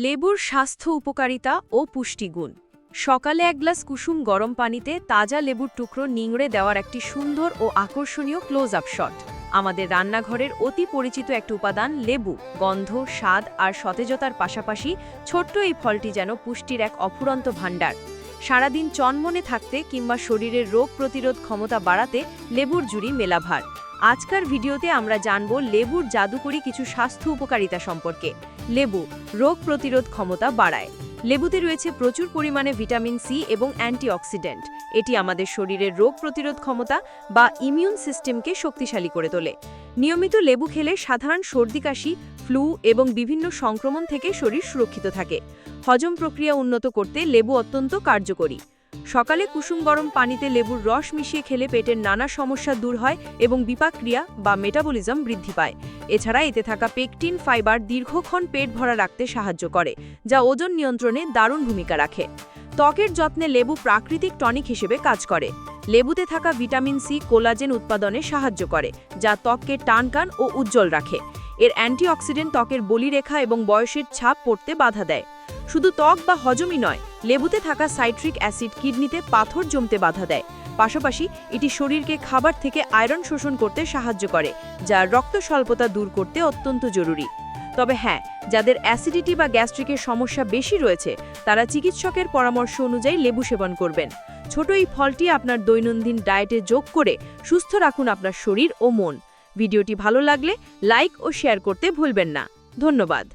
লেবুর স্বাস্থ্য উপকারিতা ও পুষ্টিগুণ। সকালে এক গ্লাস কুসুম গরম পানিতে তাজা লেবুর টুকরো নিংড়ে দেওয়ার একটি সুন্দর ও আকর্ষণীয় ক্লোজ আপ শট। আমাদের রান্নাঘরের অতি পরিচিত একটি উপাদান লেবু, গন্ধ, স্বাদ আর সতেজতার পাশাপাশি ছোট্ট এই ফলটি যেন পুষ্টির এক অফুরন্ত ভাণ্ডার। সারাদিন চনমনে থাকতে কিংবা শরীরের রোগ প্রতিরোধ ক্ষমতা বাড়াতে লেবুর জুড়ি মেলাভার। আজকের ভিডিওতে আমরা জানব লেবুর জাদুকরী কিছু স্বাস্থ্য উপকারিতা সম্পর্কে। লেবু রোগ প্রতিরোধ ক্ষমতা বাড়ায়। লেবুতে রয়েছে প্রচুর পরিমাণে ভিটামিন সি এবং অ্যান্টিঅক্সিডেন্ট। এটি আমাদের শরীরের রোগ প্রতিরোধ ক্ষমতা বা ইমিউন সিস্টেমকে শক্তিশালী করে তোলে। নিয়মিত লেবু খেলে সাধারণ সর্দি কাশি, ফ্লু এবং বিভিন্ন সংক্রমণ থেকে শরীর সুরক্ষিত থাকে। হজম প্রক্রিয়া উন্নত করতে লেবু অত্যন্ত কার্যকরী। সকালে কুসুম গরম পানিতে লেবুর রস মিশিয়ে খেলে পেটের নানা সমস্যা দূর হয় এবং বিপাকক্রিয়া বা মেটাবলিজম বৃদ্ধি পায়। এছাড়া এতে থাকা পেকটিন ফাইবার দীর্ঘক্ষণ পেট ভরা রাখতে সাহায্য করে, যা ওজন নিয়ন্ত্রণে দারুণ ভূমিকা রাখে। ত্বকের যত্নে লেবু প্রাকৃতিক টনিক হিসেবে কাজ করে। লেবুতে থাকা ভিটামিন সি কোলাজেন উৎপাদনে সাহায্য করে, যা ত্বককে টানটান ও উজ্জ্বল রাখে। এর অ্যান্টিঅক্সিডেন্ট ত্বকের বলিরেখা এবং বয়সের ছাপ পড়তে বাধা দেয়। শুধু ত্বক বা হজমই নয়, লেবুতে থাকা সাইট্রিক অ্যাসিড কিডনিতে পাথর জমতে বাধা দেয়। পাশাপাশি এটি শরীরকে খাবার থেকে আয়রন শোষণ করতে সাহায্য করে, যা রক্ত স্বল্পতা দূর করতে অত্যন্ত জরুরি। তবে হ্যাঁ, যাদের অ্যাসিডিটি বা গ্যাস্ট্রিকের সমস্যা বেশি রয়েছে, তারা চিকিৎসকের পরামর্শ অনুযায়ী লেবু সেবন করবেন। ছোট এই ফলটি আপনার দৈনন্দিন ডায়েটে যোগ করে সুস্থ রাখুন আপনার শরীর ও মন। ভিডিওটি ভালো লাগলে লাইক ও শেয়ার করতে ভুলবেন না। ধন্যবাদ।